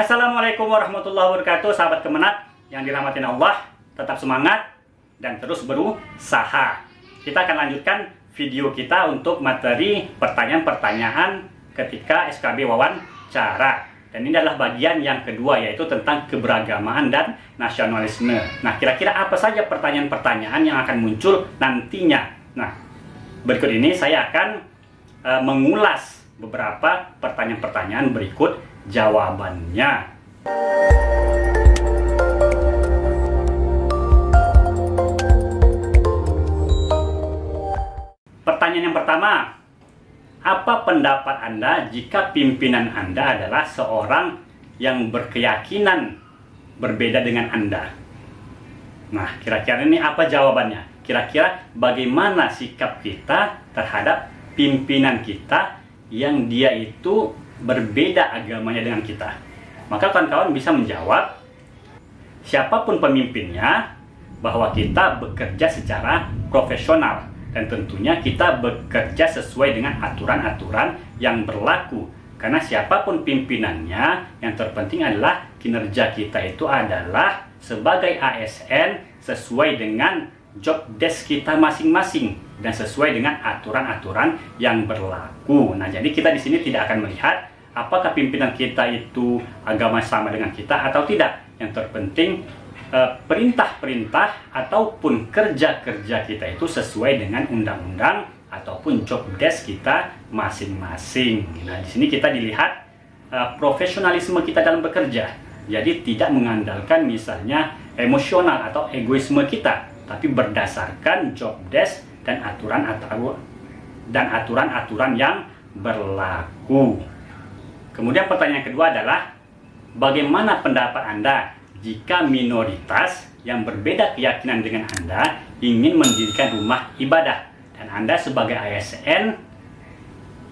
Assalamualaikum warahmatullahi wabarakatuh, sahabat Kemenak yang dirahmatin Allah. Tetap semangat dan terus berusaha. Kita akan lanjutkan video kita untuk materi pertanyaan-pertanyaan ketika SKB wawancara. Dan ini adalah bagian yang kedua, yaitu tentang keberagamaan dan nasionalisme. Nah, kira-kira apa saja pertanyaan-pertanyaan yang akan muncul nantinya? Nah, berikut ini saya akan mengulas beberapa pertanyaan-pertanyaan berikut jawabannya. Pertanyaan yang pertama, apa pendapat Anda jika pimpinan Anda adalah seorang yang berkeyakinan berbeda dengan Anda? Nah, kira-kira ini apa jawabannya? Kira-kira bagaimana sikap kita terhadap pimpinan kita yang dia itu berbeda agamanya dengan kita? Maka kawan-kawan bisa menjawab, siapapun pemimpinnya, bahwa kita bekerja secara profesional dan tentunya kita bekerja sesuai dengan aturan-aturan yang berlaku. Karena siapapun pimpinannya, yang terpenting adalah kinerja kita itu adalah sebagai ASN sesuai dengan job desk kita masing-masing dan sesuai dengan aturan-aturan yang berlaku. Nah, jadi kita di sini tidak akan melihat apakah pimpinan kita itu agama sama dengan kita atau tidak. Yang terpenting perintah-perintah ataupun kerja-kerja kita itu sesuai dengan undang-undang ataupun job desk kita masing-masing. Nah, di sini kita dilihat profesionalisme kita dalam bekerja. Jadi tidak mengandalkan misalnya emosional atau egoisme kita, tapi berdasarkan job desk dan aturan-aturan yang berlaku. Kemudian pertanyaan kedua adalah, bagaimana pendapat Anda jika minoritas yang berbeda keyakinan dengan Anda ingin mendirikan rumah ibadah dan Anda sebagai ASN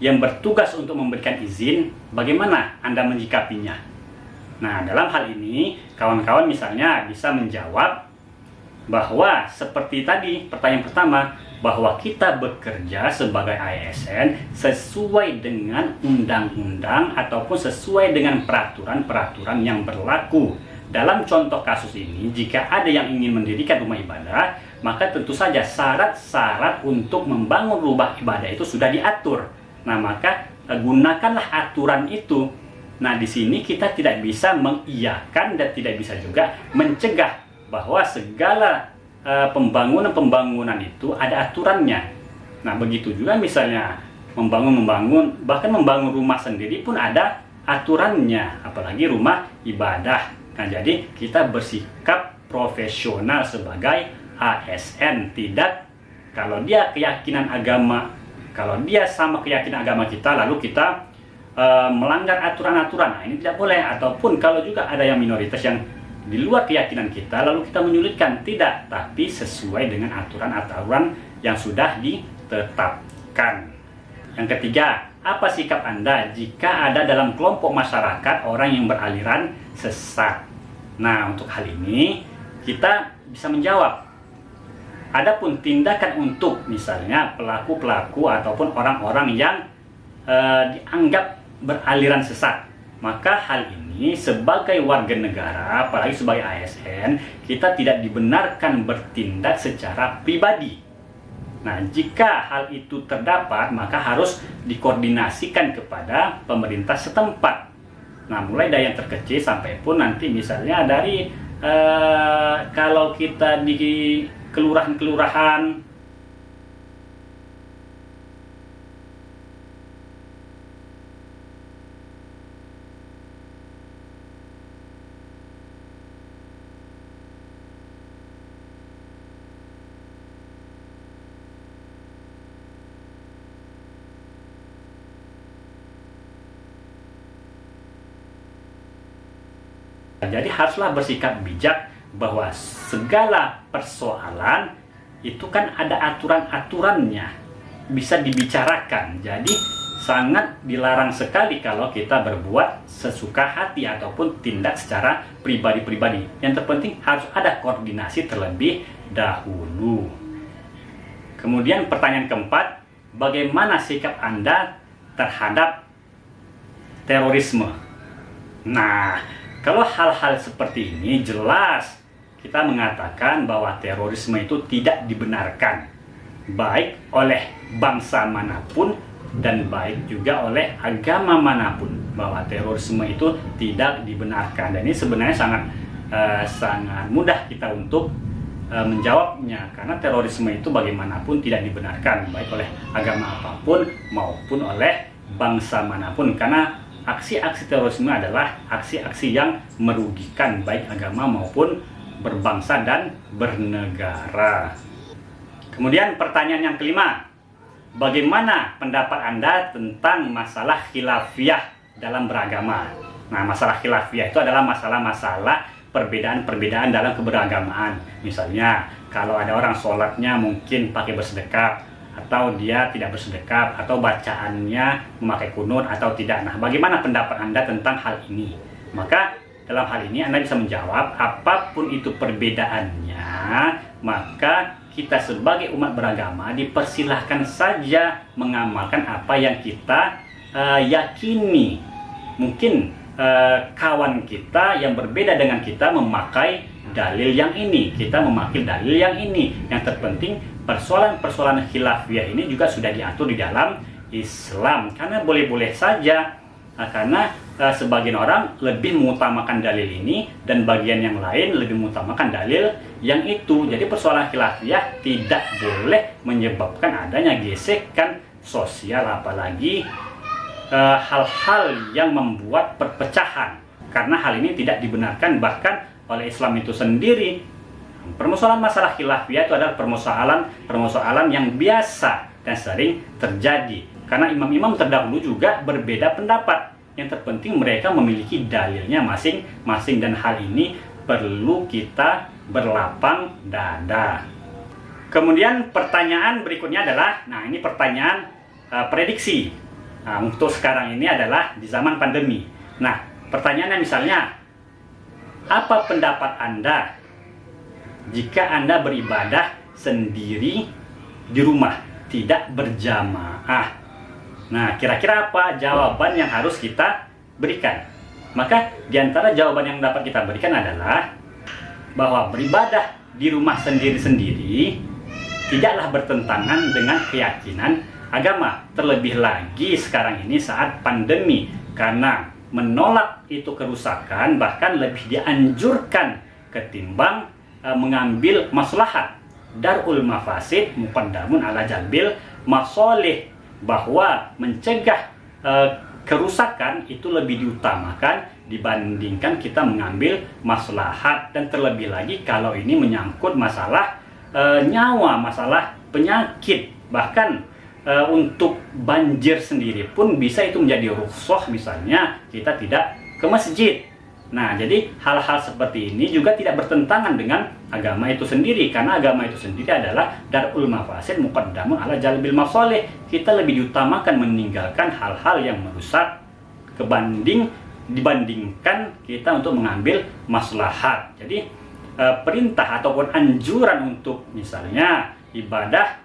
yang bertugas untuk memberikan izin, bagaimana Anda menyikapinya? Nah, dalam hal ini kawan-kawan misalnya bisa menjawab bahwa seperti tadi pertanyaan pertama, bahwa kita bekerja sebagai ASN sesuai dengan undang-undang ataupun sesuai dengan peraturan-peraturan yang berlaku. Dalam contoh kasus ini, jika ada yang ingin mendirikan rumah ibadah, maka tentu saja syarat-syarat untuk membangun rumah ibadah itu sudah diatur. Nah, maka gunakanlah aturan itu. Nah, di sini kita tidak bisa mengiyakan dan tidak bisa juga mencegah bahwa segala pembangunan itu ada aturannya. Nah, begitu juga misalnya bahkan membangun rumah sendiri pun ada aturannya, apalagi rumah ibadah. Nah, jadi kita bersikap profesional sebagai ASN. Tidak, kalau dia sama keyakinan agama kita, lalu kita melanggar aturan-aturan. Nah, ini tidak boleh. Ataupun kalau juga ada yang minoritas yang di luar keyakinan kita, lalu kita menyulitkan. Tidak, tapi sesuai dengan aturan-aturan yang sudah ditetapkan. Yang ketiga, apa sikap Anda jika ada dalam kelompok masyarakat orang yang beraliran sesat? Nah, untuk hal ini kita bisa menjawab. Adapun tindakan untuk misalnya pelaku-pelaku ataupun orang-orang yang dianggap beraliran sesat, maka hal ini sebagai warga negara, apalagi sebagai ASN, kita tidak dibenarkan bertindak secara pribadi. Nah, jika hal itu terdapat, maka harus dikoordinasikan kepada pemerintah setempat. Nah, mulai dari yang terkecil sampai pun nanti misalnya dari kalau kita di kelurahan-kelurahan, jadi haruslah bersikap bijak bahwa segala persoalan itu kan ada aturan-aturannya, bisa dibicarakan. Jadi sangat dilarang sekali kalau kita berbuat sesuka hati ataupun tindak secara pribadi-pribadi. Yang terpenting harus ada koordinasi terlebih dahulu. Kemudian pertanyaan keempat, bagaimana sikap Anda terhadap terorisme? Nah, kalau hal-hal seperti ini jelas kita mengatakan bahwa terorisme itu tidak dibenarkan, baik oleh bangsa manapun dan baik juga oleh agama manapun, bahwa terorisme itu tidak dibenarkan. Dan ini sebenarnya sangat mudah kita untuk menjawabnya, karena terorisme itu bagaimanapun tidak dibenarkan baik oleh agama apapun maupun oleh bangsa manapun, karena aksi-aksi terorisme adalah aksi-aksi yang merugikan baik agama maupun berbangsa dan bernegara. Kemudian pertanyaan yang kelima, bagaimana pendapat Anda tentang masalah khilafiyah dalam beragama? Nah, masalah khilafiyah itu adalah masalah-masalah perbedaan-perbedaan dalam keberagamaan. Misalnya, kalau ada orang sholatnya mungkin pakai bersedekap, atau dia tidak bersedekap, atau bacaannya memakai kunut atau tidak. Nah, bagaimana pendapat Anda tentang hal ini? Maka dalam hal ini Anda bisa menjawab, apapun itu perbedaannya, maka kita sebagai umat beragama dipersilahkan saja mengamalkan apa yang kita yakini. Mungkin kawan kita yang berbeda dengan kita memakai dalil yang ini, kita memakai dalil yang ini. Yang terpenting persoalan-persoalan khilafiyah ini juga sudah diatur di dalam Islam, karena boleh-boleh saja. Nah, karena sebagian orang lebih mengutamakan dalil ini dan bagian yang lain lebih mengutamakan dalil yang itu. Jadi persoalan khilafiyah tidak boleh menyebabkan adanya gesekan sosial, apalagi hal-hal yang membuat perpecahan, karena hal ini tidak dibenarkan bahkan oleh Islam itu sendiri. Permasalahan masalah khilafiyah itu adalah permasalahan yang biasa dan sering terjadi, karena imam-imam terdahulu juga berbeda pendapat. Yang terpenting mereka memiliki dalilnya masing-masing, dan hal ini perlu kita berlapang dada. Kemudian pertanyaan berikutnya adalah, nah ini pertanyaan prediksi. Nah, untuk sekarang ini adalah di zaman pandemi. Nah, pertanyaannya misalnya, apa pendapat Anda jika Anda beribadah sendiri di rumah, tidak berjamaah? Nah, kira-kira apa jawaban yang harus kita berikan? Maka, di antara jawaban yang dapat kita berikan adalah bahwa beribadah di rumah sendiri-sendiri tidaklah bertentangan dengan keyakinan agama, terlebih lagi sekarang ini saat pandemi, karena menolak itu kerusakan bahkan lebih dianjurkan ketimbang mengambil maslahat. Darul mafasid muqaddamun ala jalbil masolih, bahwa mencegah kerusakan itu lebih diutamakan dibandingkan kita mengambil maslahat. Dan terlebih lagi kalau ini menyangkut masalah nyawa, masalah penyakit, bahkan untuk banjir sendiri pun bisa itu menjadi rukhsah, misalnya kita tidak ke masjid. Nah, jadi hal-hal seperti ini juga tidak bertentangan dengan agama itu sendiri, karena agama itu sendiri adalah darul mafasid muqaddamun ala jalbil masalih. Kita lebih diutamakan meninggalkan hal-hal yang merusak dibandingkan kita untuk mengambil maslahat. Jadi perintah ataupun anjuran untuk misalnya ibadah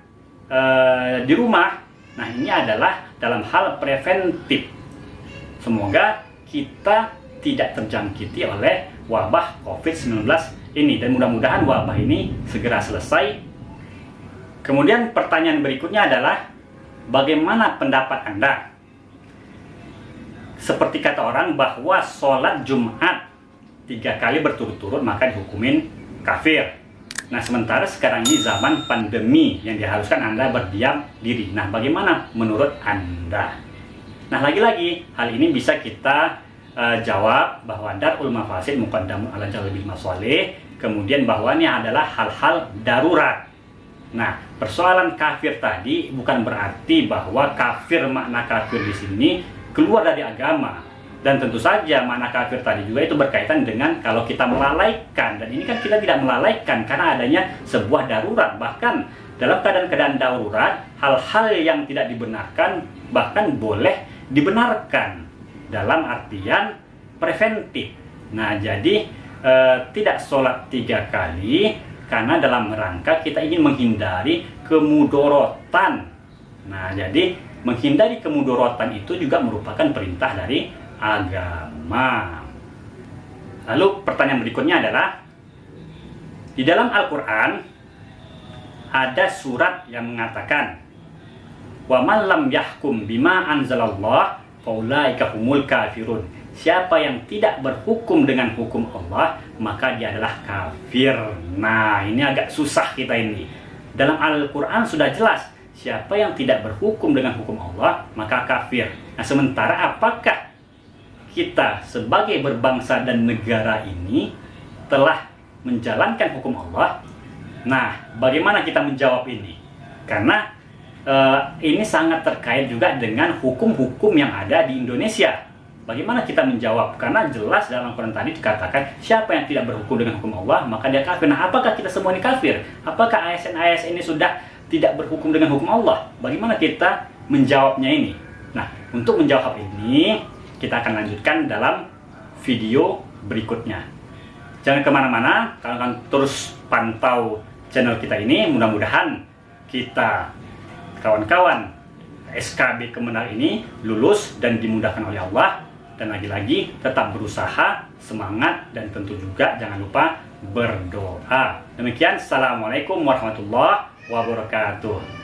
di rumah, nah ini adalah dalam hal preventif. Semoga kita tidak terjangkiti oleh wabah COVID-19 ini, dan mudah-mudahan wabah ini segera selesai. Kemudian pertanyaan berikutnya adalah, bagaimana pendapat Anda? Seperti kata orang bahwa sholat Jumat 3 kali berturut-turut maka dihukumin kafir. Nah, sementara sekarang ini zaman pandemi yang diharuskan Anda berdiam diri. Nah, bagaimana menurut Anda? Nah, lagi-lagi hal ini bisa kita jawab bahwa darul mafasid muqaddamun ala jalbil masalih. Kemudian bahwa ini adalah hal-hal darurat. Nah, persoalan kafir tadi bukan berarti bahwa kafir, makna kafir di sini keluar dari agama. Dan tentu saja makna kafir tadi juga itu berkaitan dengan kalau kita melalaikan. Dan ini kan kita tidak melalaikan karena adanya sebuah darurat. Bahkan dalam keadaan-keadaan darurat, hal-hal yang tidak dibenarkan bahkan boleh dibenarkan dalam artian preventif. Nah, jadi tidak sholat 3 kali karena dalam rangka kita ingin menghindari kemudorotan. Nah, jadi menghindari kemudorotan itu juga merupakan perintah dari agama. Lalu pertanyaan berikutnya adalah, di dalam Al-Quran ada surat yang mengatakan, wa man lam yahkum bima anzalallah faulaika humul kafirun. Siapa yang tidak berhukum dengan hukum Allah, maka dia adalah kafir. Nah, ini agak susah kita ini. Dalam Al-Quran sudah jelas, siapa yang tidak berhukum dengan hukum Allah, maka kafir. Nah, sementara apakah kita sebagai berbangsa dan negara ini telah menjalankan hukum Allah? Nah, bagaimana kita menjawab ini? Karena ini sangat terkait juga dengan hukum-hukum yang ada di Indonesia. Bagaimana kita menjawab? Karena jelas dalam Al-Quran tadi dikatakan, siapa yang tidak berhukum dengan hukum Allah, maka dia kafir. Nah, apakah kita semua ini kafir? Apakah ASN-ASN ini sudah tidak berhukum dengan hukum Allah? Bagaimana kita menjawabnya ini? Nah, untuk menjawab ini, kita akan lanjutkan dalam video berikutnya. Jangan kemana-mana, kalian akan terus pantau channel kita ini. Mudah-mudahan kita, kawan-kawan SKB Kemenang ini, lulus dan dimudahkan oleh Allah. Dan lagi-lagi tetap berusaha, semangat, dan tentu juga jangan lupa berdoa. Demikian, Assalamualaikum warahmatullahi wabarakatuh.